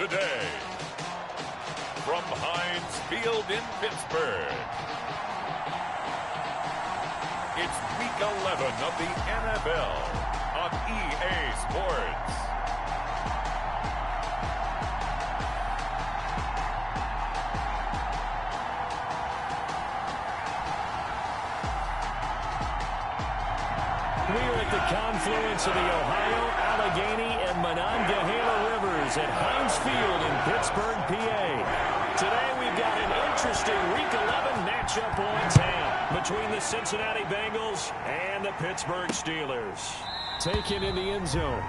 today. From Heinz Field in Pittsburgh, it's Week 11 of the NFL on EA Sports. We are at the confluence of the Ohio, Allegheny, and Monongahela Rivers at Heinz Field in Pittsburgh, PA. Today we've got an interesting Week 11 matchup on tap between the Cincinnati Bengals and the Pittsburgh Steelers. Taken in the end zone.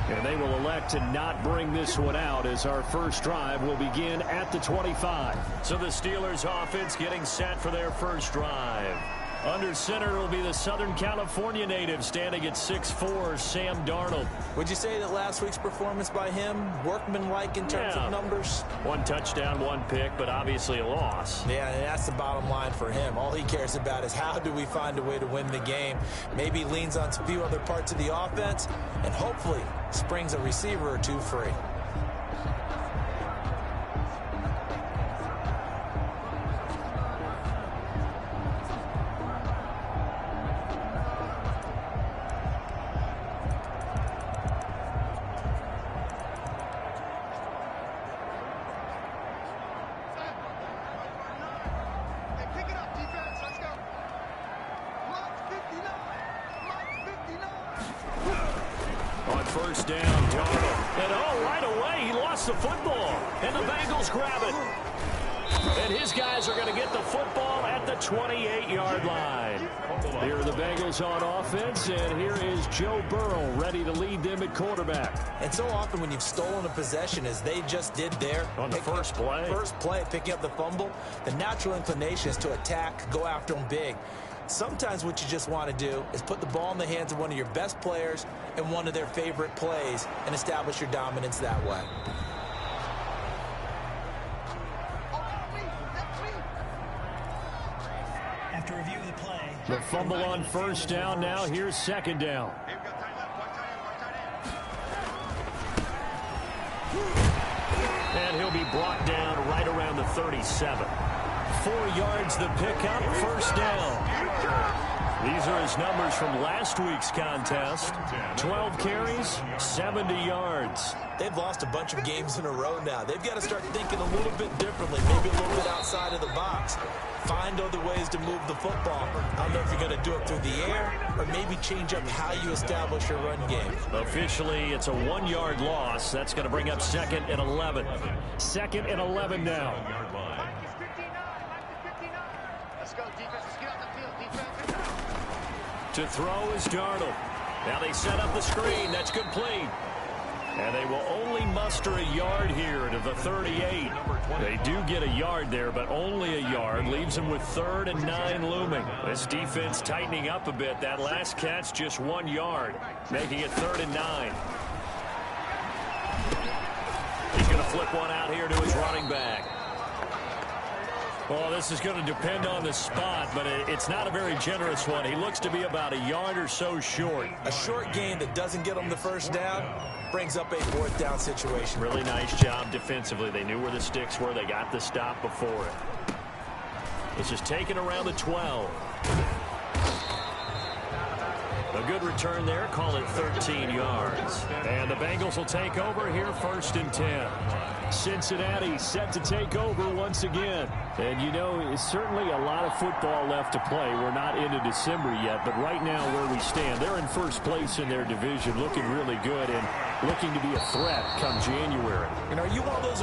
And they will elect to not bring this one out as our first drive will begin at the 25. So the Steelers offense getting set for their first drive. Under center will be the Southern California native standing at 6'4", Sam Darnold. Would you say that last week's performance by him, workmanlike in terms of numbers? 1 touchdown, 1 pick, but obviously a loss. Yeah, and that's the bottom line for him. All he cares about is how do we find a way to win the game. Maybe leans on a few other parts of the offense, and hopefully springs a receiver or two free. First down, Darnold. And right away, he lost the football. And the Bengals grab it. And his guys are going to get the football at the 28-yard line. Here are the Bengals on offense, and here is Joe Burrow ready to lead them at quarterback. And so often when you've stolen a possession, as they just did there, on the first play, picking up the fumble, the natural inclination is to attack, go after them big. Sometimes what you just want to do is put the ball in the hands of one of your best players in one of their favorite plays and establish your dominance that way. After review of the play, the fumble on first down now. Here's second down. And he'll be brought down right around the 37. 4 yards the pickup, first down. These are his numbers from last week's contest. 12 carries, 70 yards. They've lost a bunch of games in a row now. They've got to start thinking a little bit differently, maybe a little bit outside of the box. Find other ways to move the football. I don't know if you're going to do it through the air or maybe change up how you establish your run game. Officially, it's a 1-yard loss. That's going to bring up 2nd and 11. 2nd and 11 now. To throw is Darnold. Now they set up the screen. That's complete. And they will only muster a yard here to the 38. They do get a yard there, but only a yard. Leaves them with 3rd and 9 looming. This defense tightening up a bit. That last catch, just 1 yard, making it 3rd and 9. He's going to flip one out here to his running back. Well, this is going to depend on the spot, but it's not a very generous one. He looks to be about a yard or so short. A short gain that doesn't get him the first down brings up a 4th down situation. Really nice job defensively. They knew where the sticks were. They got the stop before it. This is taken around the 12. A good return there. Call it 13 yards. And the Bengals will take over here, 1st and 10. Cincinnati set to take over once again. And, you know, certainly a lot of football left to play. We're not into December yet, but right now where we stand, they're in first place in their division, looking really good and looking to be a threat come January. And are you one of those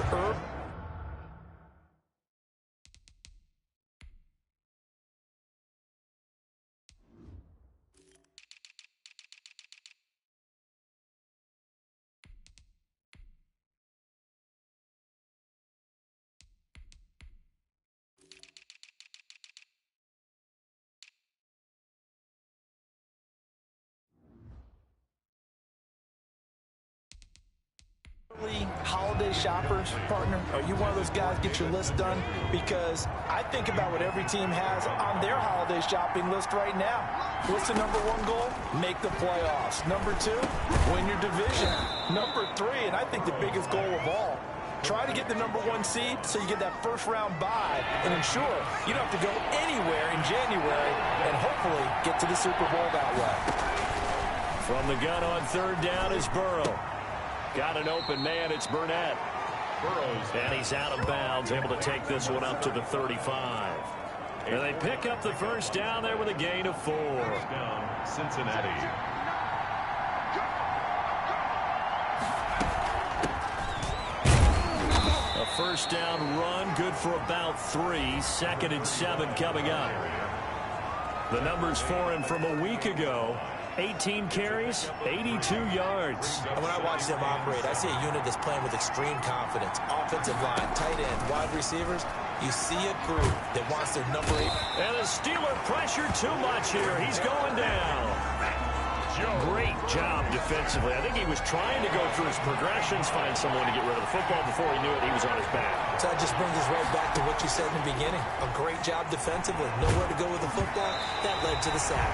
holiday shoppers, partner? Are you one of those guys get your list done? Because I think about what every team has on their holiday shopping list right now. What's the number 1 goal? Make the playoffs. Number 2, win your division. Number 3, and I think the biggest goal of all, Try to get the #1 seed so you get that first-round bye and ensure you don't have to go anywhere in January and hopefully get to the Super Bowl that way. From the gun on third down is Burrow. Got an open man. It's Burnett. And he's out of bounds, able to take this one up to the 35. And they pick up the first down there with a gain of 4. First down, Cincinnati. A first down run, good for about 3. 2nd and 7 coming up. The numbers for him from a week ago. 18 carries, 82 yards. And when I watch them operate, I see a unit that's playing with extreme confidence. Offensive line, tight ends, wide receivers. You see a group that wants their #8. And the Steeler pressure too much here. He's going down. Great job defensively. I think he was trying to go through his progressions, find someone to get rid of the football. Before he knew it, he was on his back. So that just brings us right back to what you said in the beginning. A great job defensively. Nowhere to go with the football. That led to the sack.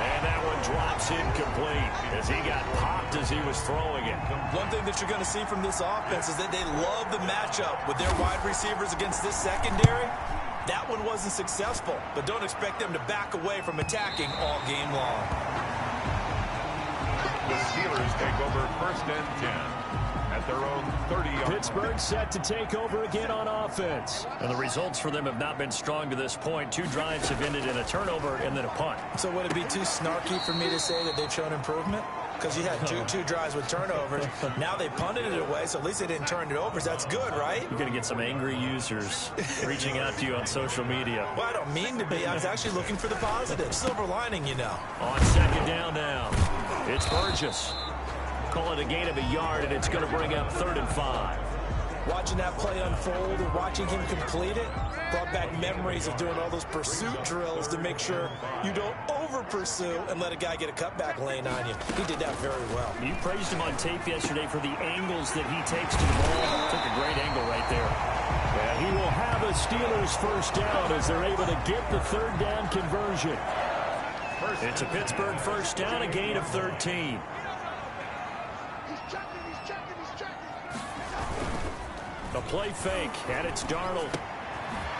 And that one drops incomplete as he got popped as he was throwing it. One thing that you're going to see from this offense is that they love the matchup with their wide receivers against this secondary. That one wasn't successful, but don't expect them to back away from attacking all game long. The Steelers take over 1st and 10 at their own 30-yard. Pittsburgh set to take over again on offense. And the results for them have not been strong to this point. 2 drives have ended in a turnover and then a punt. So would it be too snarky for me to say that they've shown improvement? Because you had two drives with turnovers. Now they punted it away, so at least they didn't turn it over. That's good, right? You're going to get some angry users reaching out to you on social media. Well, I don't mean to be. I was actually looking for the positive. Silver lining, you know. On 2nd down now, it's Burgess. Call it a gain of a yard, and it's going to bring up 3rd and 5. Watching that play unfold and watching him complete it brought back memories of doing all those pursuit drills to make sure you don't over-pursue and let a guy get a cutback lane on you. He did that very well. You praised him on tape yesterday for the angles that he takes to the ball. Took a great angle right there. And he will have a Steelers first down as they're able to get the 3rd down conversion. It's a Pittsburgh first down, a gain of 13. A play fake, and it's Darnold.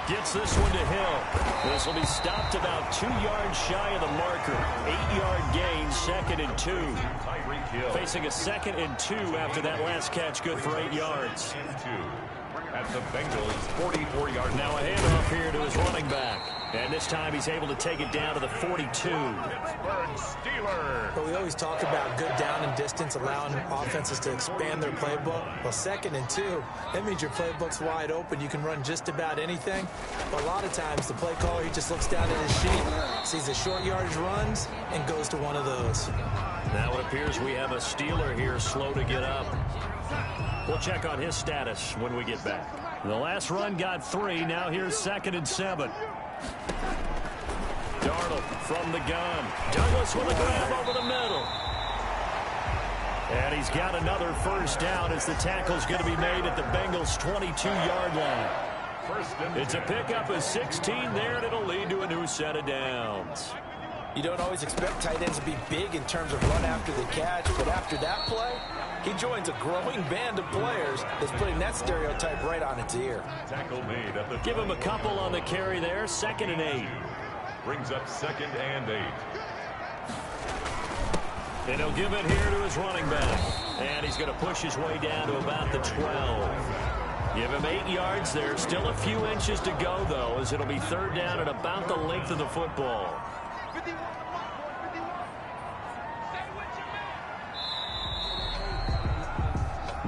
Gets this one to Hill. This will be stopped about 2 yards shy of the marker. 8-yard gain, 2nd and 2. Facing a 2nd and 2 after that last catch, good for 8 yards. At the Bengals 44-yard. Now a handoff here to his running back. And this time he's able to take it down to the 42. Pittsburgh Steelers. But we always talk about good down and distance, allowing offenses to expand their playbook. Well, 2nd and 2, that means your playbook's wide open. You can run just about anything. But a lot of times the play caller, he just looks down at his sheet, sees the short yardage runs, and goes to one of those. Now it appears we have a Steeler here slow to get up. We'll check on his status when we get back. The last run got 3. Now here's 2nd and 7. Darnold from the gun. Douglas with a grab over the middle. And he's got another first down as the tackle's going to be made at the Bengals' 22-yard line. It's a pickup of 16 there, and it'll lead to a new set of downs. You don't always expect tight ends to be big in terms of run after the catch, but after that play, he joins a growing band of players that's putting that stereotype right on its ear. Tackle made at the Give him a couple on the carry there. 2nd and 8. Brings up 2nd and 8. And he'll give it here to his running back. And he's going to push his way down to about the 12. Give him 8 yards there. Still a few inches to go, though, as it'll be 3rd down at about the length of the football.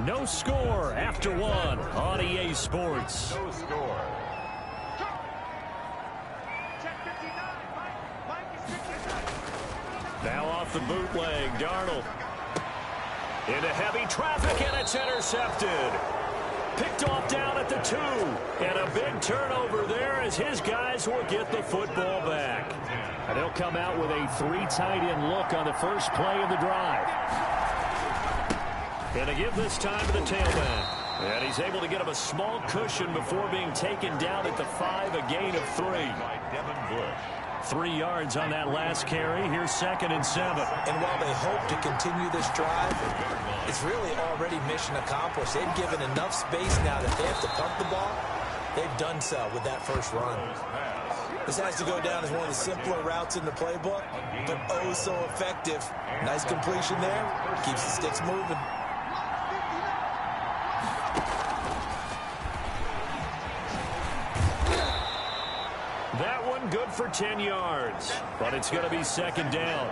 No score after 1 on EA Sports. No score. Now off the bootleg, Darnold. Into heavy traffic, and it's intercepted. Picked off down at the 2. And a big turnover there as his guys will get the football back. And they'll come out with a 3 tight end look on the first play of the drive. And to give this time to the tailback. And he's able to get him a small cushion before being taken down at the 5, a gain of 3. By Devin Bush. 3 yards on that last carry. Here's 2nd and 7. And while they hope to continue this drive, it's really already mission accomplished. They've given enough space now that they have to pump the ball. They've done so with that first run. This has to go down as one of the simpler routes in the playbook, but oh so effective. Nice completion there. Keeps the sticks moving. That one good for 10 yards, but it's going to be 2nd down.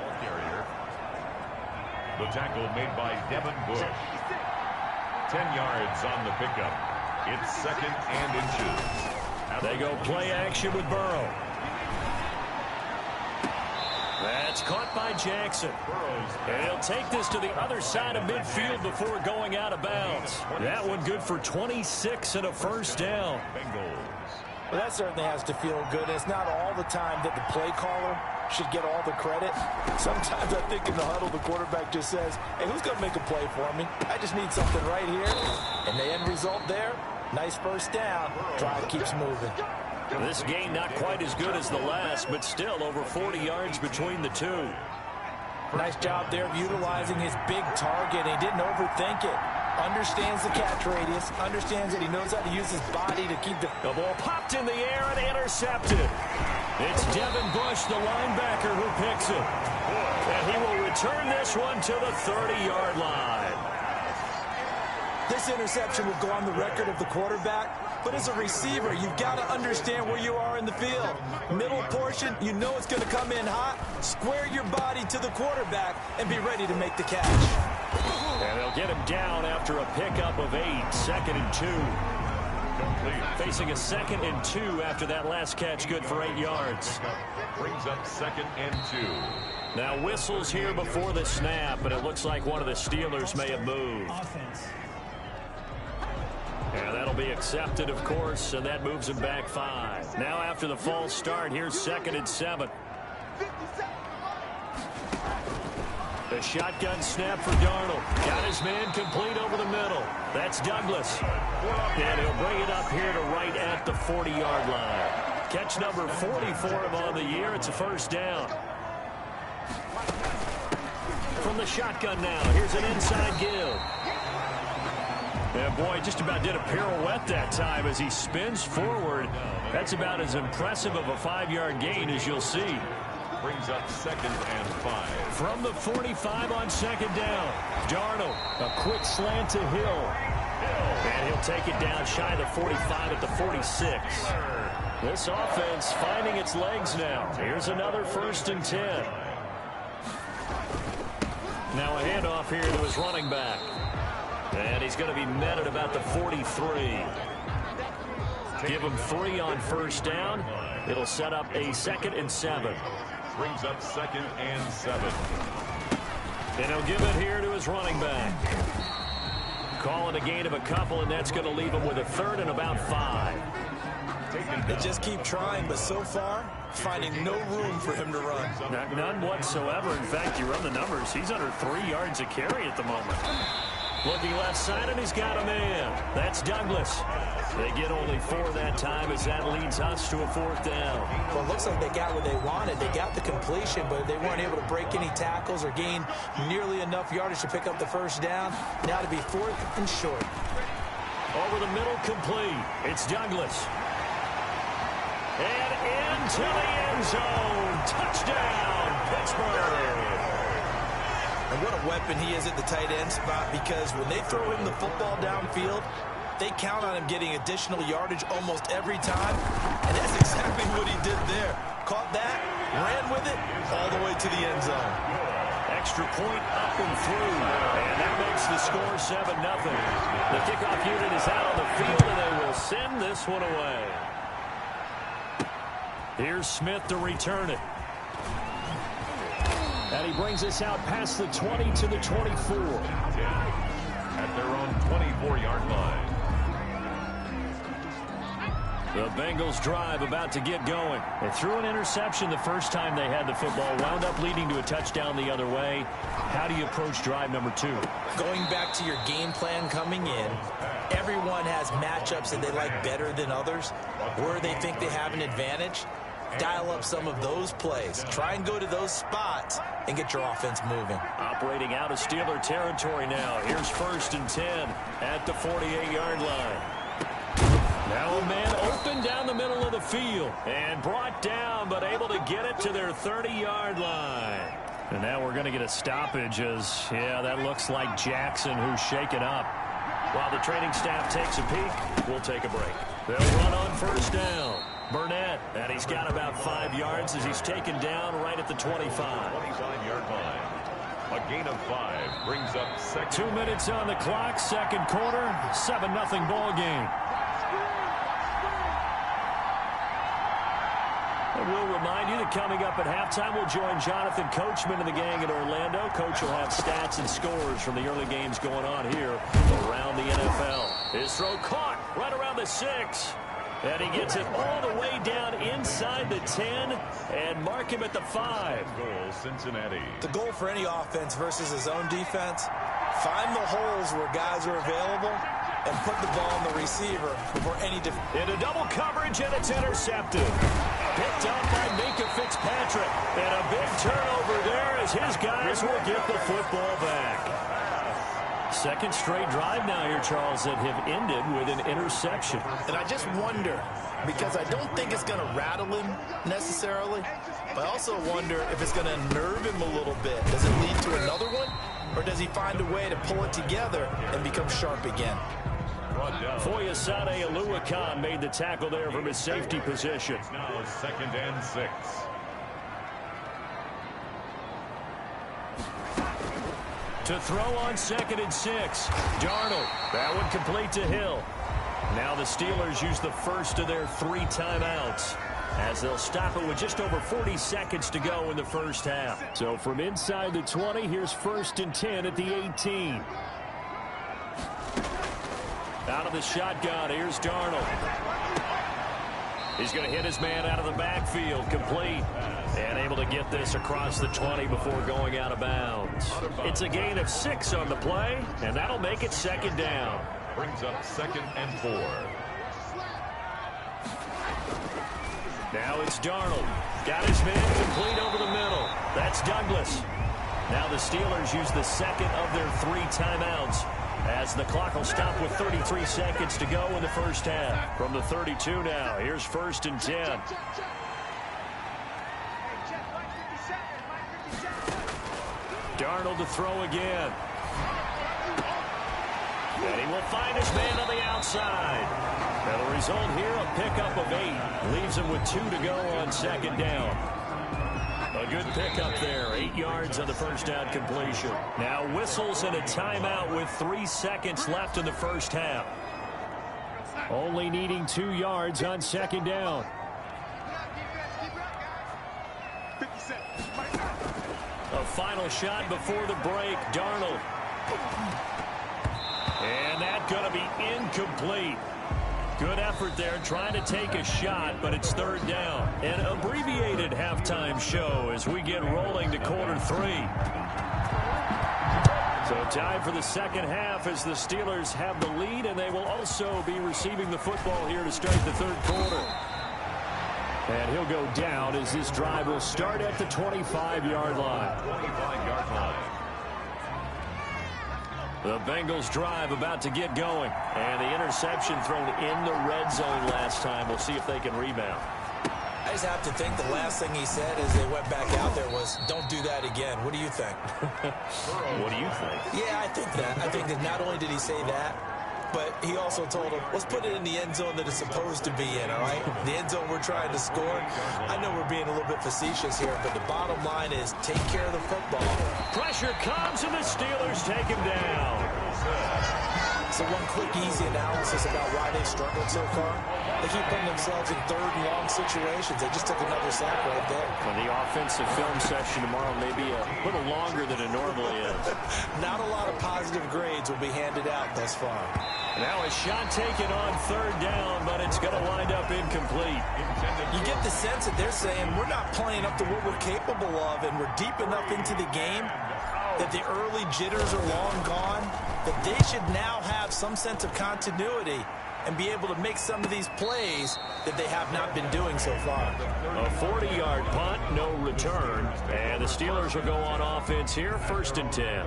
The tackle made by Devin Bush. 10 yards on the pickup. It's 2nd and inches. They go play action with Burrow. That's caught by Jackson. And he'll take this to the other side of midfield before going out of bounds. That one good for 26 and a first down. Well, that certainly has to feel good. It's not all the time that the play caller should get all the credit. Sometimes I think in the huddle, the quarterback just says, hey, who's going to make a play for me? I just need something right here. And the end result there, nice first down. Drive keeps moving. This game not quite as good as the last, but still over 40 yards between the two. Nice job there of utilizing his big target. He didn't overthink it. Understands the catch radius. Understands that he knows how to use his body to keep the ball popped in the air and intercepted. It's Devin Bush, the linebacker, who picks it. And he will return this one to the 30-yard line. This interception will go on the record of the quarterback. But as a receiver, you've got to understand where you are in the field. Middle portion, you know it's going to come in hot. Square your body to the quarterback and be ready to make the catch. And they'll get him down after a pickup of 8. 2nd and 2. Complete. Facing a 2nd and 2 after that last catch, good for 8 yards. Brings up 2nd and 2. Now whistles here before the snap, and it looks like one of the Steelers may have moved. And that'll be accepted, of course, and that moves him back 5. Now after the false start, here's 2nd and 7. The shotgun snap for Darnold. Got his man complete over the middle. That's Douglas. And he'll bring it up here to right at the 40-yard line. Catch number 40 for him on the year. It's a first down. From the shotgun now, here's an inside give. And boy, just about did a pirouette that time as he spins forward. That's about as impressive of a 5-yard gain as you'll see. Brings up 2nd and 5. From the 45 on 2nd down. Darnold, a quick slant to Hill. And he'll take it down shy of the 45 at the 46. This offense finding its legs now. Here's another 1st and 10. Now a handoff here to his running back. And he's going to be met at about the 43. Give him 3 on first down. It'll set up a 2nd and 7. Brings up 2nd and 7. And he'll give it here to his running back. Call it a gain of a couple, and that's going to leave him with a 3rd and about 5. They just keep trying, but so far, finding no room for him to run. None whatsoever. In fact, you run the numbers. He's under 3 yards a carry at the moment. Looking left side, and he's got a man. That's Douglas. They get only 4 that time as that leads us to a 4th down. Well, it looks like they got what they wanted. They got the completion, but they weren't able to break any tackles or gain nearly enough yardage to pick up the first down. Now to be 4th and short. Over the middle, complete. It's Douglas. And into the end zone. Touchdown, Pittsburgh. And what a weapon he is at the tight end spot, because when they throw him the football downfield, they count on him getting additional yardage almost every time. And that's exactly what he did there. Caught that, ran with it, all the way to the end zone. Extra point up and through. And that makes the score 7-0. The kickoff unit is out on the field, and they will send this one away. Here's Smith to return it. And he brings us out past the 20 to the 24. At their own 24-yard line. The Bengals drive about to get going. They threw an interception the first time they had the football, wound up leading to a touchdown the other way. How do you approach drive number 2? Going back to your game plan coming in, everyone has matchups that they like better than others, where they think they have an advantage. dial up some of those plays. Try and go to those spots and get your offense moving. Operating out of Steeler territory now. Here's 1st and 10 at the 48-yard line. Now a man open down the middle of the field and brought down, but able to get it to their 30-yard line. And now we're going to get a stoppage as, yeah, that looks like Jackson who's shaken up. While the training staff takes a peek, we'll take a break. They'll run on 1st down. Burnett, and he's got about 5 yards as he's taken down right at the 25. 25-yard line. A gain of 5 brings up second. 2 minutes on the clock, second quarter, 7-0 ball game. And we'll remind you that coming up at halftime, we'll join Jonathan Coachman and the gang in Orlando. Coach will have stats and scores from the early games going on here around the NFL. His throw caught right around the 6. And he gets it all the way down inside the 10 and mark him at the 5. Goal, Cincinnati. The goal for any offense versus his own defense, find the holes where guys are available and put the ball on the receiver before any into double coverage, and it's intercepted. Picked up by Minka Fitzpatrick. And a big turnover there as his guys will get the football back. Second straight drive now here, Charles, that have ended with an interception. And I just wonder, because I don't think it's going to rattle him necessarily, but I also wonder if it's going to unnerve him a little bit. Does it lead to another one, or does he find a way to pull it together and become sharp again? Foyesade Oluwakan made the tackle there from his safety position. Now 2nd and 6. To throw on 2nd and 6. Darnold. That one complete to Hill. Now the Steelers use the first of their 3 timeouts as they'll stop it with just over 40 seconds to go in the first half. So from inside the 20, here's 1st and 10 at the 18. Out of the shotgun, here's Darnold. He's going to hit his man out of the backfield, complete. And able to get this across the 20 before going out of bounds. It's a gain of 6 on the play, and that'll make it 2nd down. Brings up 2nd and 4. Now it's Darnold. Got his man complete over the middle. That's Douglas. Now the Steelers use the 2nd of their 3 timeouts as the clock will stop with 33 seconds to go in the first half. From the 32 now, here's 1st and 10. Darnold to throw again. And he will find his man on the outside. And the result here, a pickup of 8. Leaves him with 2 to go on 2nd down. A good pickup there. 8 yards on the first down completion. Now whistles and a timeout with 3 seconds left in the first half. Only needing 2 yards on 2nd down. A final shot before the break. Darnold. And that's going to be incomplete. Good effort there trying to take a shot, but it's 3rd down. An abbreviated halftime show as we get rolling to quarter 3. So time for the second half as the Steelers have the lead, and they will also be receiving the football here to start the 3rd quarter. And he'll go down as this drive will start at the 25-yard line. 25-yard line. The Bengals drive about to get going. And the interception thrown in the red zone last time. We'll see if they can rebound. I just have to think the last thing he said as they went back out there was, don't do that again. What do you think? What do you think? Yeah, I think that. I think that not only did he say that, but he also told him, let's put it in the end zone that it's supposed to be in, all right? The end zone we're trying to score. I know we're being a little bit facetious here, but the bottom line is take care of the football. Pressure comes, and the Steelers take him down. So one quick, easy analysis about why they've struggled so far. They keep putting themselves in 3rd and long situations. They just took another sack right there. Well, the offensive film session tomorrow may be a little longer than it normally is. Not a lot of positive grades will be handed out thus far. Now a shot taken on 3rd down, but it's going to wind up incomplete. You get the sense that they're saying we're not playing up to what we're capable of, and we're deep enough into the game that the early jitters are long gone, that they should now have some sense of continuity and be able to make some of these plays that they have not been doing so far. A 40-yard punt, no return. And the Steelers will go on offense here, 1st and 10.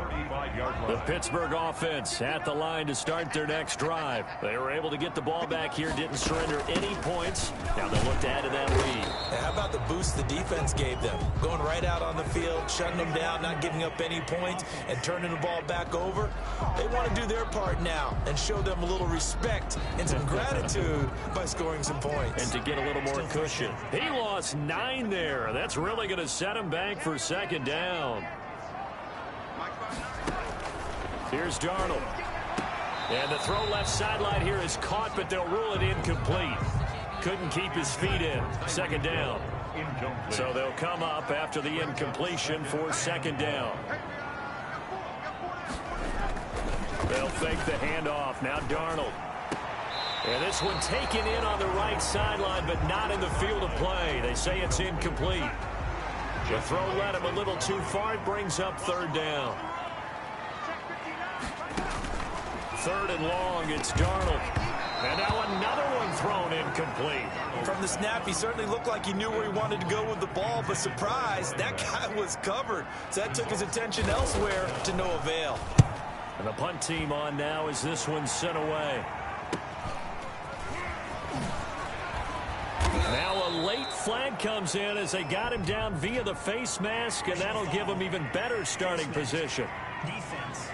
The Pittsburgh offense at the line to start their next drive. They were able to get the ball back here, didn't surrender any points. Now they'll look to add to that lead. And how about the boost the defense gave them? Going right out on the field, shutting them down, not giving up any points, and turning the ball back over. They want to do their part now and show them a little respect and some gratitude by scoring some points. And to get a little more cushion. He lost 9 there. That's really going to set him back for 2nd down. Here's Darnold. And the throw left sideline here is caught, but they'll rule it incomplete. Couldn't keep his feet in. 2nd down. So they'll come up after the incompletion for 2nd down. They'll fake the handoff. Now Darnold. And this one taken in on the right sideline, but not in the field of play. They say it's incomplete. The throw led him a little too far. It brings up 3rd down. 3rd and long, it's Darnold. And now another one thrown incomplete. From the snap, he certainly looked like he knew where he wanted to go with the ball, but surprise, that guy was covered. So that took his attention elsewhere to no avail. And the punt team on now as this one's sent away. Now a late flag comes in as they got him down via the face mask, and that'll give him even better starting position. Defense.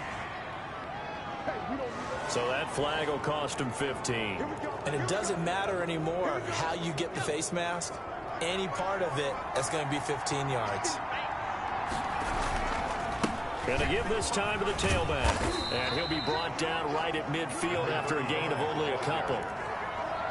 So that flag will cost him 15. And it doesn't matter anymore how you get the face mask. Any part of it, that's going to be 15 yards. Going to give this time to the tailback. And he'll be brought down right at midfield after a gain of only a couple.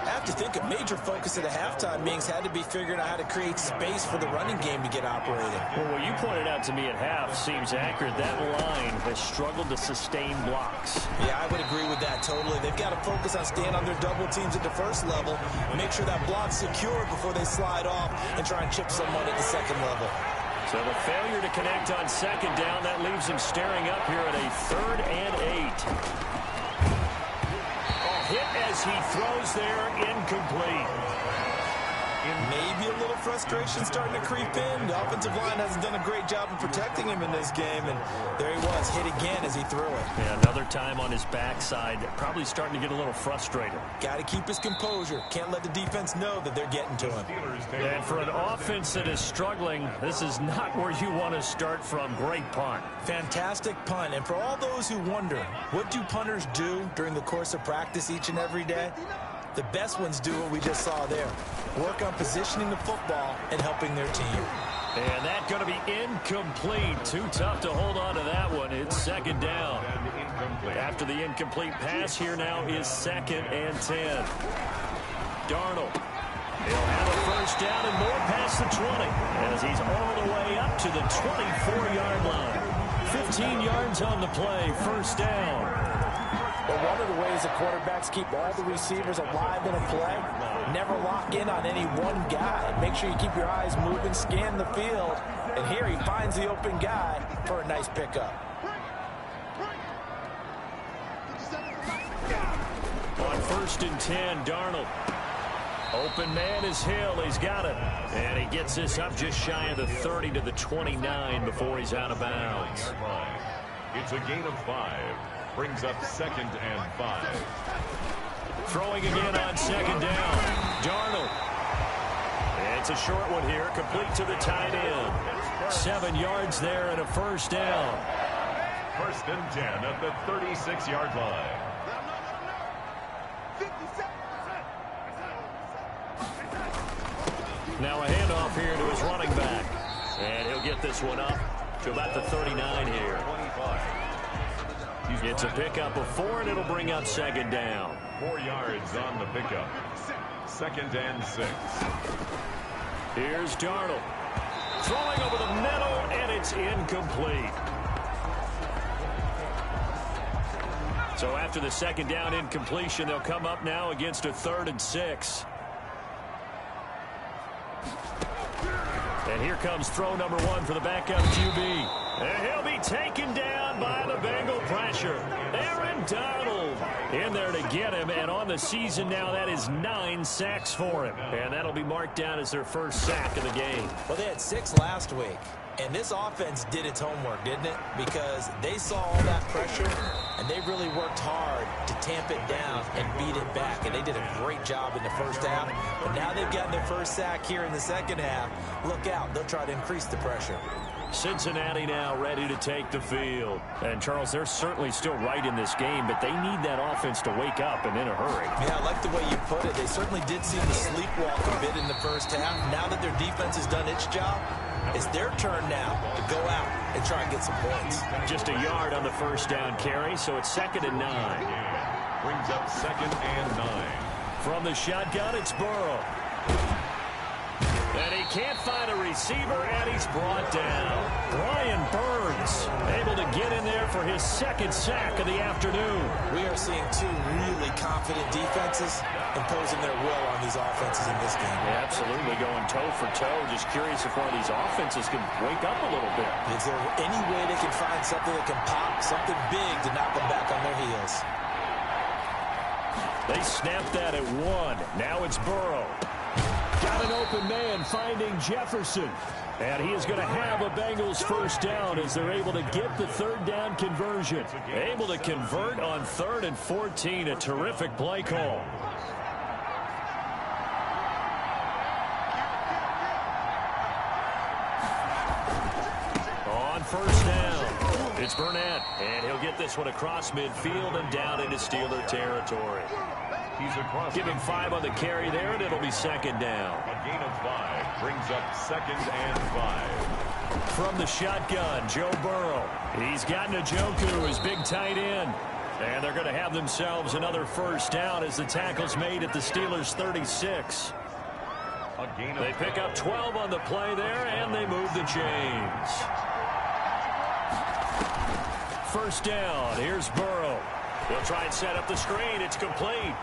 I have to think a major focus at the halftime meetings had to be figuring out how to create space for the running game to get operating. Well, what you pointed out to me at half seems accurate. That line has struggled to sustain blocks. Yeah, I would agree with that totally. They've got to focus on staying on their double teams at the first level, make sure that block's secure before they slide off and try and chip someone at the second level. So the failure to connect on 2nd down, that leaves him staring up here at a 3rd and 8. Hit as he throws there, incomplete. Maybe a little frustration starting to creep in. The offensive line hasn't done a great job of protecting him in this game, and there he was, hit again as he threw it. Yeah, another time on his backside, probably starting to get a little frustrated. Got to keep his composure. Can't let the defense know that they're getting to him. And for an offense that is struggling, this is not where you want to start from. Great punt. Fantastic punt. And for all those who wonder, what do punters do during the course of practice each and every day? The best ones do what we just saw there. Work on positioning the football and helping their team. And that's going to be incomplete. Too tough to hold on to that one. It's 2nd down. After the incomplete pass, here now is 2nd and 10. Darnold. He'll have a 1st down and more past the 20 as he's all the way up to the 24-yard line. 15 yards on the play, 1st down. But one of the ways the quarterbacks keep all the receivers alive in a play, never lock in on any one guy. Make sure you keep your eyes moving, scan the field. And here he finds the open guy for a nice pickup. On 1st and 10, Darnold. Open man is Hill. He's got it. And he gets this up just shy of the 30 to the 29 before he's out of bounds. It's a gain of 5. Brings up 2nd and 5. Throwing again on 2nd down. Darnold. It's a short one here, complete to the tight end. 7 yards there and a 1st down. 1st and 10 at the 36-yard line. Now a handoff here to his running back. And he'll get this one up to about the 39 here. It's a pickup of 4, and it'll bring up 2nd down. 4 yards on the pickup. 2nd and 6. Here's Darnold. Throwing over the middle, and it's incomplete. So after the 2nd down incompletion, they'll come up now against a 3rd and 6. And here comes throw number 1 for the backup QB. And he'll be taken down by the Bengal pressure. Aaron Donald in there to get him. And on the season now, that is 9 sacks for him. And that'll be marked down as their first sack of the game. Well, they had 6 last week. And this offense did its homework, didn't it? Because they saw all that pressure, and they really worked hard to tamp it down and beat it back. And they did a great job in the first half. But now they've gotten their first sack here in the second half. Look out. They'll try to increase the pressure. Cincinnati now ready to take the field. And, Charles, they're certainly still right in this game, but they need that offense to wake up and in a hurry. Yeah, I like the way you put it. They certainly did seem to sleepwalk a bit in the first half. Now that their defense has done its job, it's their turn now to go out and try and get some points. Just a yard on the first down carry, so it's 2nd and 9. Brings up 2nd and 9. From the shotgun, it's Burrow. And he can't find a receiver, and he's brought down. Brian Burns able to get in there for his 2nd sack of the afternoon. We are seeing 2 really confident defenses imposing their will on these offenses in this game. Yeah, absolutely, going toe for toe. Just curious if one of these offenses can wake up a little bit. Is there any way they can find something that can pop, something big to knock them back on their heels? They snapped that at 1. Now it's Burrow. Got an open man finding Jefferson. And he is going to have a Bengals first down as they're able to get the 3rd down conversion. Able to convert on 3rd and 14. A terrific play call. On first down, it's Burnett. And he'll get this one across midfield and down into Steeler territory. He's across. Give him 5 on the carry there, and it'll be 2nd down. A gain of 5 brings up 2nd and 5. From the shotgun, Joe Burrow. He's got Njoku, his big tight end. And they're going to have themselves another first down as the tackle's made at the Steelers' 36. They pick up 12 on the play there, and they move the chains. First down, here's Burrow. He'll try and set up the screen. It's complete.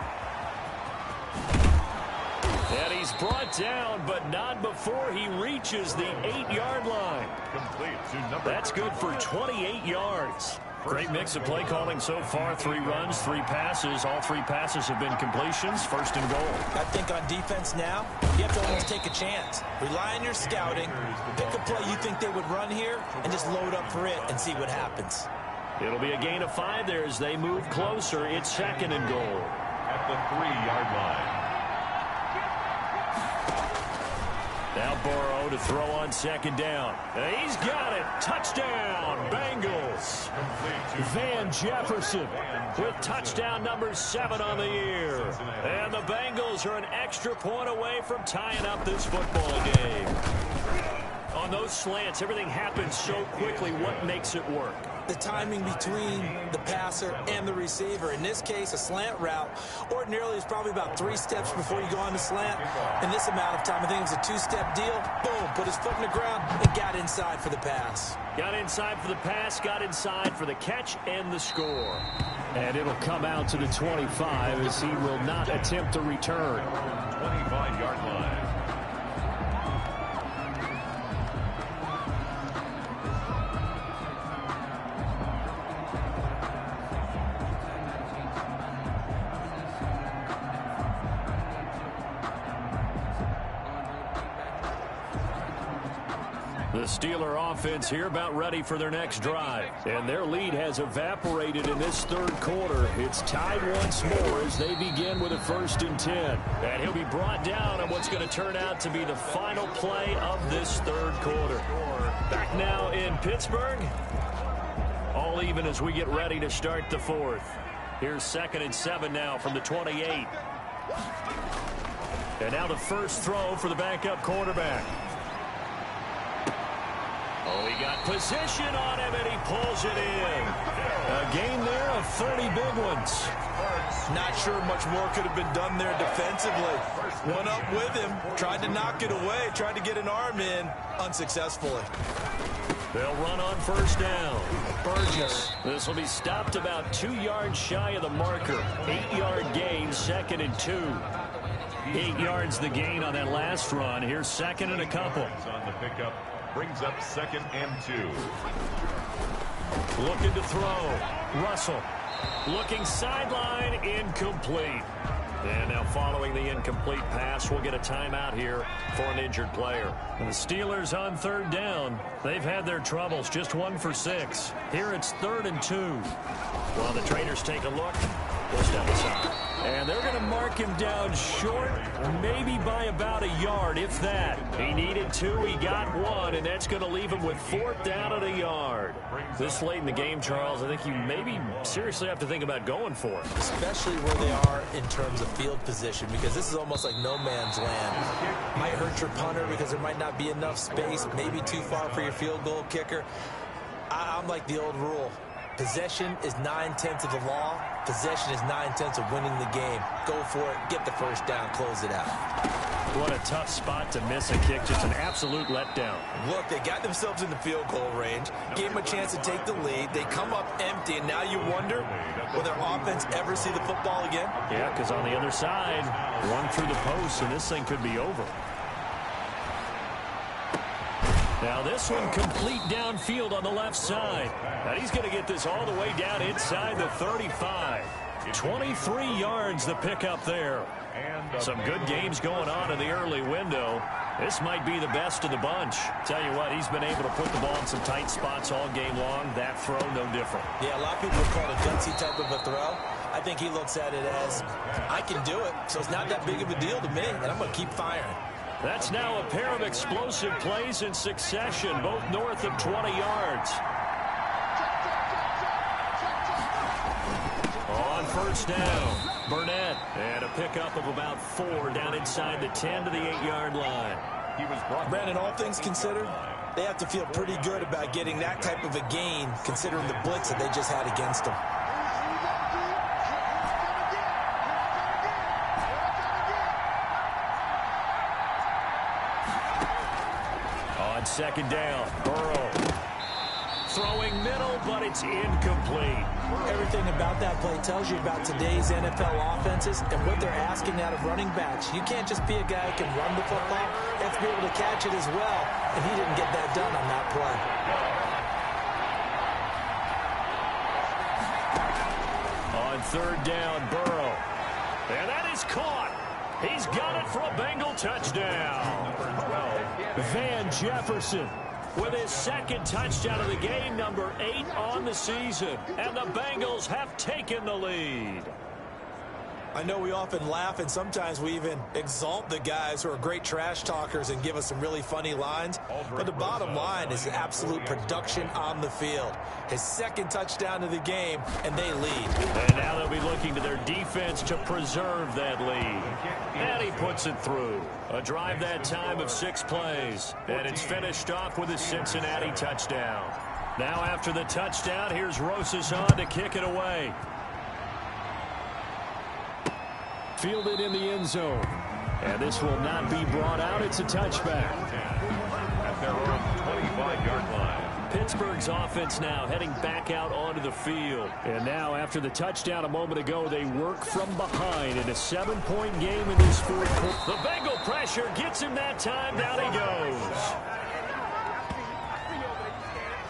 And he's brought down, but not before he reaches the 8-yard line. Complete to number. That's good for 28 yards. Great mix of play calling so far. 3 runs, 3 passes. All 3 passes have been completions. 1st and goal. I think on defense now, you have to almost take a chance. Rely on your scouting. Pick a play you think they would run here and just load up for it and see what happens. It'll be a gain of 5 there as they move closer. It's 2nd and goal. At the 3-yard line. Now Burrow to throw on 2nd down. And he's got it. Touchdown, Bengals. Van Jefferson with touchdown number 7 on the year. And the Bengals are an extra point away from tying up this football game. On those slants, everything happens so quickly. What makes it work? The timing between the passer and the receiver. In this case, a slant route ordinarily is probably about 3 steps before you go on the slant. In this amount of time, I think it was a 2-step deal. Boom, put his foot in the ground and got inside for the pass. Got inside for the pass, got inside for the catch and the score. And it'll come out to the 25 as he will not attempt to return. 25-yard line. The Steeler offense here about ready for their next drive. And their lead has evaporated in this 3rd quarter. It's tied once more as they begin with a 1st and 10. And he'll be brought down on what's going to turn out to be the final play of this 3rd quarter. Back now in Pittsburgh. All even as we get ready to start the 4th. Here's 2nd and 7 now from the 28. And now the first throw for the backup quarterback. Oh, he got position on him, and he pulls it in. A gain there of 30 big ones. Not sure much more could have been done there defensively. One up with him, tried to knock it away, tried to get an arm in, unsuccessfully. They'll run on first down. Burgess. This will be stopped about 2 yards shy of the marker. 8-yard gain, 2nd and 2. 8 yards the gain on that last run. Here's second and a couple. On the pickup, brings up 2nd and 2. Looking to throw. Russell. Looking sideline, incomplete. And now following the incomplete pass, we'll get a timeout here for an injured player. And the Steelers on 3rd down. They've had their troubles, just 1 for 6. Here it's 3rd and 2. While the trainers take a look, we'll step aside. And they're going to mark him down short, maybe by about a yard, if that. He needed 2, he got 1, and that's going to leave him with 4th down and a yard. This late in the game, Charles, I think you maybe seriously have to think about going for it. Especially where they are in terms of field position, because this is almost like no man's land. Might hurt your punter because there might not be enough space, maybe too far for your field goal kicker. I'm like the old rule. Possession is 9/10 of the law. Possession is 9/10 of winning the game. Go for it. Get the first down. Close it out. What a tough spot to miss a kick. Just an absolute letdown. Look, they got themselves in the field goal range. Gave them a chance to take the lead. They come up empty, and now you wonder, will their offense ever see the football again? Yeah, because on the other side, 1 through the post, and this thing could be over. Now this one complete downfield on the left side. And he's going to get this all the way down inside the 35. 23 yards the pickup there. Some good games going on in the early window. This might be the best of the bunch. Tell you what, he's been able to put the ball in some tight spots all game long. That throw, no different. Yeah, a lot of people would call it a gutsy type of a throw. I think he looks at it as, I can do it, so it's not that big of a deal to me, and I'm going to keep firing. That's now a pair of explosive plays in succession, both north of 20 yards. On 1st down, Burnett. And a pickup of about 4 down inside the 10 to the 8-yard line. Brandon, all things considered, they have to feel pretty good about getting that type of a gain, considering the blitz that they just had against them. On 2nd down, Burrow. Throwing middle, but it's incomplete. Everything about that play tells you about today's NFL offenses and what they're asking out of running backs. You can't just be a guy who can run the football. You have to be able to catch it as well, and he didn't get that done on that play. On 3rd down, Burrow. And that is caught. He's got it for a Bengal touchdown. Van Jefferson with his 2nd touchdown of the game, number 8 on the season. And the Bengals have taken the lead. I know we often laugh, and sometimes we even exalt the guys who are great trash talkers and give us some really funny lines. But the bottom line is absolute production on the field. His 2nd touchdown of the game, and they lead. And now they'll be looking to their defense to preserve that lead. And he puts it through. A drive that time of 6 plays. And it's finished off with a Cincinnati touchdown. Now after the touchdown, here's Rosas on to kick it away. Fielded in the end zone. And this will not be brought out. It's a touchback. At their own 25-yard line. Pittsburgh's offense now heading back out onto the field. And now after the touchdown a moment ago, they work from behind in a 7-point game in this 4th quarter. The Bengal pressure gets him that time. Down he goes.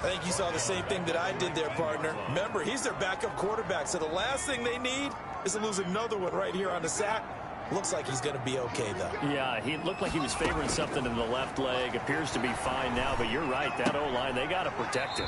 I think you saw the same thing that I did there, partner. Remember, he's their backup quarterback, so the last thing they need is to lose another one right here on the sack. Looks like he's going to be okay, though. Yeah, he looked like he was favoring something in the left leg. Appears to be fine now, but you're right. That O-line, they got to protect him.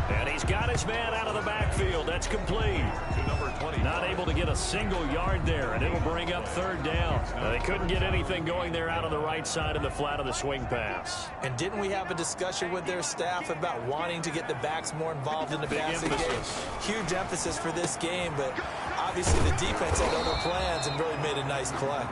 And he's got his man out of the backfield. That's complete. Number 20. Not able to get a single yard there, and it'll bring up 3rd down. They couldn't get anything going there out on the right side of the flat of the swing pass. And didn't we have a discussion with their staff about wanting to get the backs more involved in the passing game? Huge emphasis for this game, but obviously the defense had other plans and really made a nice play.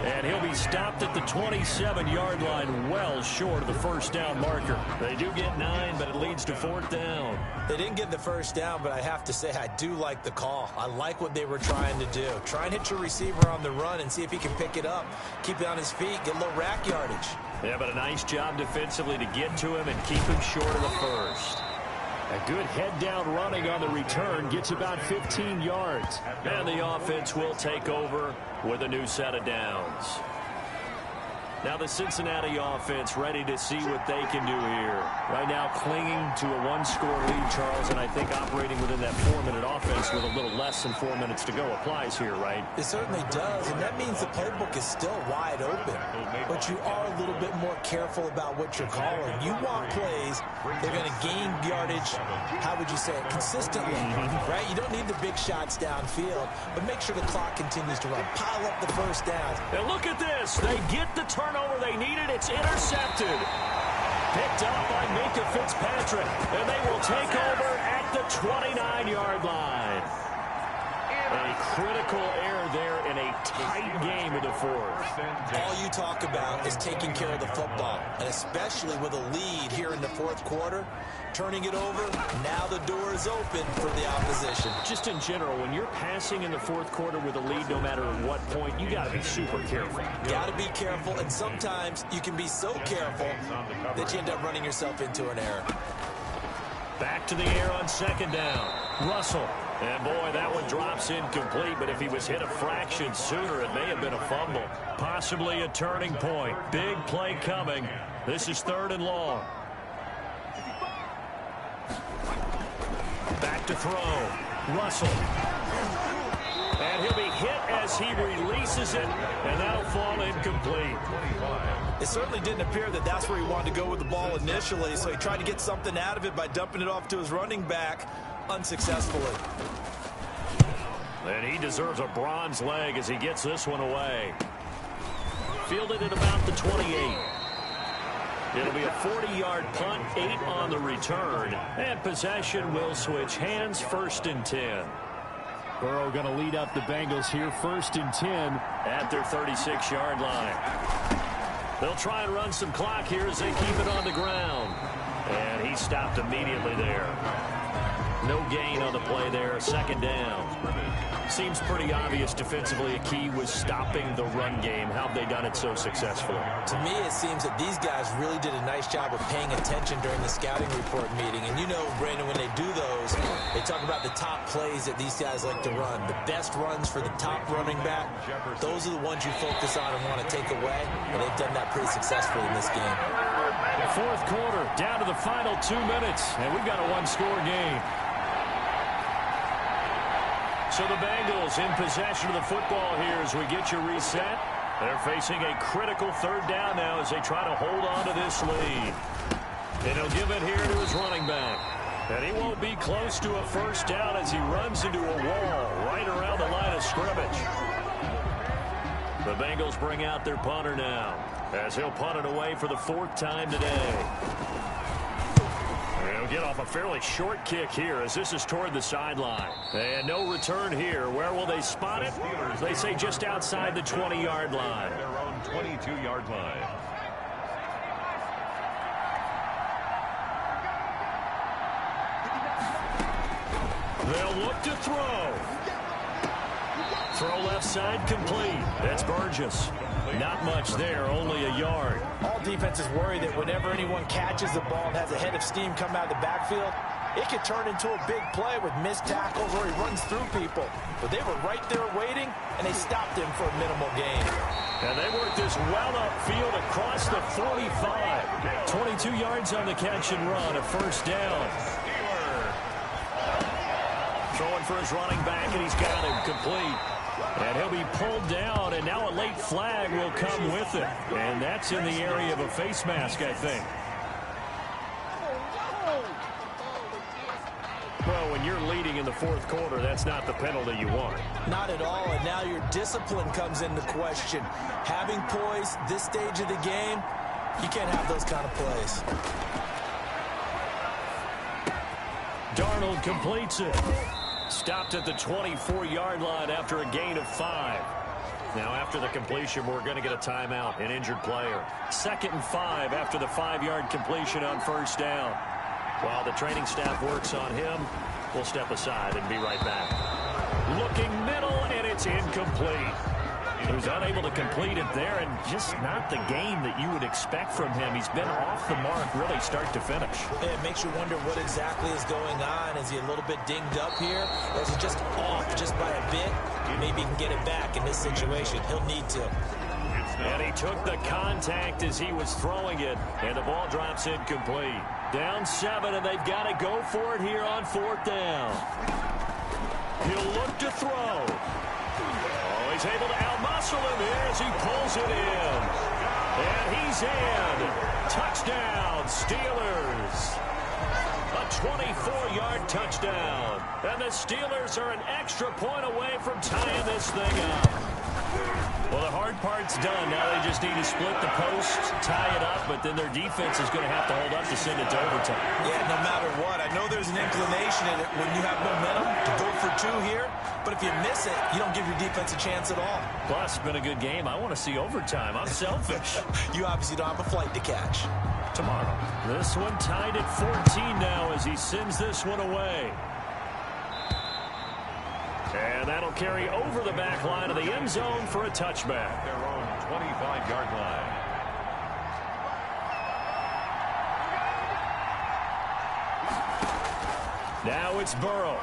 And he'll be stopped at the 27-yard line, well short of the 1st down marker. They do get 9, but it leads to 4th down. They didn't get the 1st down, but I have to say I do like the call. I like what they were trying to do. Try and hit your receiver on the run and see if he can pick it up. Keep it on his feet, get a little rack yardage. Yeah, but a nice job defensively to get to him and keep him short of the 1st. A good head-down running on the return gets about 15 yards. And the offense will take over with a new set of downs. Now the Cincinnati offense ready to see what they can do here. Right now clinging to a one-score lead, Charles, and I think operating within that 4-minute offense with a little less than 4 minutes to go applies here, right? It certainly does, and that means the playbook is still wide open. But you are a little bit more careful about what you're calling. You want plays, they're going to gain yardage, how would you say it, consistently, right? You don't need the big shots downfield, but make sure the clock continues to run. Pile up the first downs. And look at this. They get the turnover they needed. It's intercepted. Picked up by Minka Fitzpatrick. And they will take over at the 29-yard line. A critical error there in a tight game in the fourth. All you talk about is taking care of the football, and especially with a lead here in the fourth quarter. Turning it over, now the door is open for the opposition. Just in general, when you're passing in the fourth quarter with a lead, no matter at what point, you got to be super careful. Got to be careful, and sometimes you can be so careful that you end up running yourself into an error. Back to the air on second down. Russell. And boy, that one drops incomplete, but if he was hit a fraction sooner, it may have been a fumble. Possibly a turning point. Big play coming. This is 3rd and long. Back to throw. Russell. And he'll be hit as he releases it, and that'll fall incomplete. It certainly didn't appear that that's where he wanted to go with the ball initially, so he tried to get something out of it by dumping it off to his running back unsuccessfully. And he deserves a bronze leg as he gets this one away. Fielded at about the 28. It'll be a 40-yard punt, 8 on the return, and possession will switch hands, 1st and 10. Burrow going to lead up the Bengals here, 1st and 10 at their 36-yard line. They'll try and run some clock here as they keep it on the ground. And he stopped immediately there. No gain on the play there, 2nd down. Seems pretty obvious defensively a key was stopping the run game. How have they done it so successfully? To me, it seems that these guys really did a nice job of paying attention during the scouting report meeting. And you know, Brandon, when they do those, they talk about the top plays that these guys like to run. The best runs for the top running back, those are the ones you focus on and want to take away. And they've done that pretty successfully in this game. Fourth quarter, down to the final 2 minutes, and we've got a one-score game. So the Bengals in possession of the football here as we get you reset. They're facing a critical 3rd down now as they try to hold on to this lead. And he'll give it here to his running back. And he won't be close to a 1st down as he runs into a wall right around the line of scrimmage. The Bengals bring out their punter now as he'll punt it away for the 4th time today. He'll get off a fairly short kick here as this is toward the sideline. And no return here. Where will they spot it? They say just outside the 20-yard line. Their own 22-yard line. They'll look to throw. Throw left side complete. That's Burgess. Not much there, only a yard. All defenses worry that whenever anyone catches the ball and has a head of steam come out of the backfield, it could turn into a big play with missed tackles or he runs through people. But they were right there waiting, and they stopped him for a minimal gain. And they worked this well upfield across the 45. 22 yards on the catch and run, a 1st down. Throwing for his running back, and he's got him complete. And he'll be pulled down, and now a late flag will come with it. And that's in the area of a face mask, I think. Well, when you're leading in the 4th quarter, that's not the penalty you want. Not at all, and now your discipline comes into question. Having poise this stage of the game, you can't have those kind of plays. Darnold completes it. Stopped at the 24-yard line after a gain of 5. Now, after the completion, we're going to get a timeout, an injured player. 2nd and 5 after the 5-yard completion on 1st down. While the training staff works on him, we'll step aside and be right back. Looking middle, and it's incomplete. He was unable to complete it there, and just not the game that you would expect from him. He's been off the mark really start to finish. It makes you wonder what exactly is going on. Is he a little bit dinged up here, or is he just off just by a bit? Maybe he can get it back in this situation. He'll need to. And he took the contact as he was throwing it, and the ball drops incomplete. Down 7, and they've got to go for it here on 4th down. He'll look to throw. Oh, he's able to outmuscle him here as he pulls it in. And he's in. Touchdown, Steelers. A 24-yard touchdown. And the Steelers are an extra point away from tying this thing up. Well, the hard part's done. Now they just need to split the post, tie it up, but then their defense is going to have to hold up to send it to overtime. Yeah, no matter what. I know there's an inclination in it when you have momentum to go for 2 here, but if you miss it, you don't give your defense a chance at all. Plus, it's been a good game. I want to see overtime. I'm selfish. You obviously don't have a flight to catch. Tomorrow. This one tied at 14 now as he sends this one away. And that'll carry over the back line of the end zone for a touchback. Their own 25-yard line. Now it's Burrow.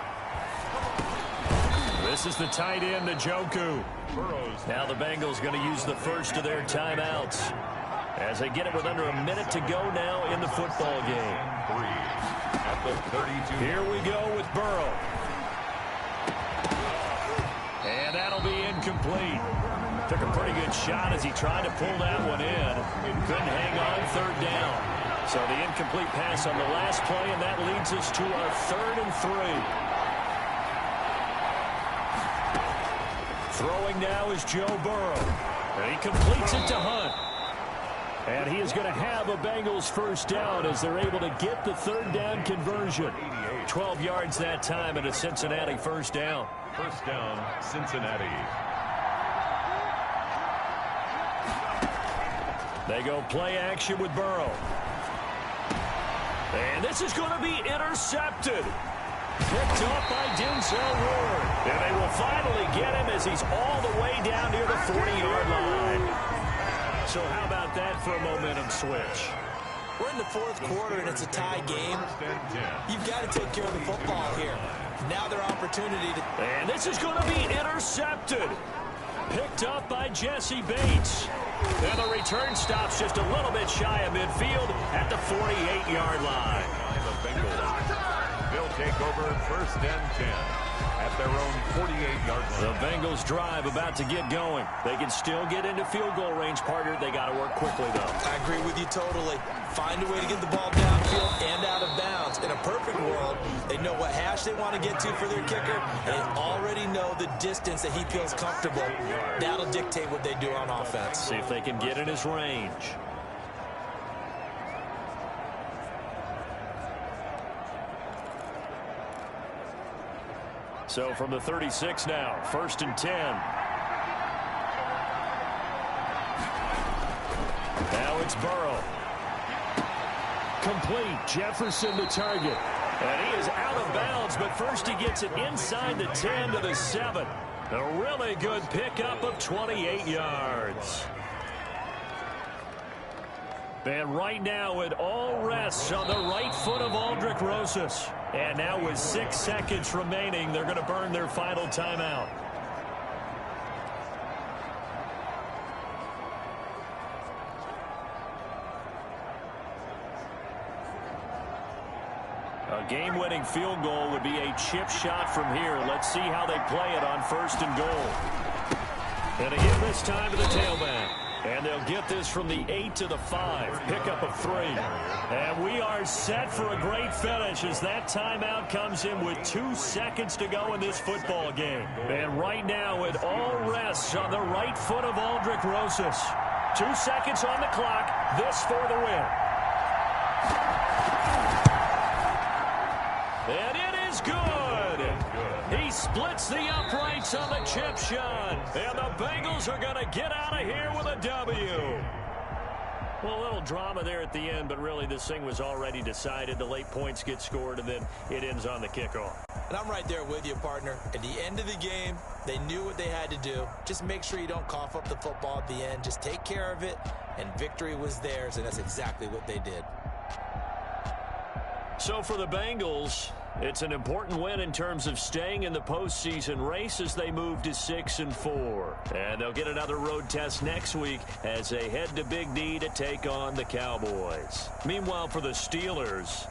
This is the tight end, Njoku. Now the Bengals going to use the first of their timeouts as they get it with under a minute to go now in the football game. 3 at the 32. Here we go with Burrow. And that'll be incomplete. Took a pretty good shot as he tried to pull that one in. Couldn't hang on 3rd down. So the incomplete pass on the last play, and that leads us to our 3rd and 3. Throwing now is Joe Burrow. And he completes it to Hunt. And he is going to have a Bengals first down as they're able to get the 3rd down conversion. 12 yards that time and a Cincinnati first down. First down, Cincinnati. They go play action with Burrow. And this is going to be intercepted. Picked up by Denzel Ward. And they will finally get him as he's all the way down near the 40-yard line. So how about that for a momentum switch? We're in the 4th quarter, and it's a tie game. You've got to take care of the football here. Now their opportunity to... And this is going to be intercepted. Picked up by Jesse Bates. And the return stops just a little bit shy of midfield at the 48-yard line. The Bengals, they'll take over 1st and 10 at their own 48-yard line. The Bengals drive about to get going. They can still get into field goal range, partner. They got to work quickly, though. I agree with you totally. Find a way to get the ball downfield and out of bounds. In a perfect world, they know what hash they want to get to for their kicker, and they already know the distance that he feels comfortable. That'll dictate what they do on offense. See if they can get in his range. So from the 36 now, 1st and 10. Now it's Burrow. Complete. Jefferson the target. And he is out of bounds, but first he gets it inside the 10 to the 7. A really good pickup of 28 yards. And right now it all rests on the right foot of Aldrick Rosas. And now with 6 seconds remaining, they're going to burn their final timeout. A game-winning field goal would be a chip shot from here. Let's see how they play it on 1st and goal. And again this time to the tailback. And they'll get this from the 8 to the 5. Pickup of 3. And we are set for a great finish as that timeout comes in with 2 seconds to go in this football game. And right now it all rests on the right foot of Aldrick Rosas. 2 seconds on the clock. This for the win. And it is good. He splits the uprights on the chip shot. And the Bengals are going to get out of here with a W. Well, a little drama there at the end, but really this thing was already decided. The late points get scored, and then it ends on the kickoff. And I'm right there with you, partner. At the end of the game, they knew what they had to do. Just make sure you don't cough up the football at the end. Just take care of it, and victory was theirs, and that's exactly what they did. So for the Bengals, it's an important win in terms of staying in the postseason race as they move to 6-4. And they'll get another road test next week as they head to Big D to take on the Cowboys. Meanwhile, for the Steelers,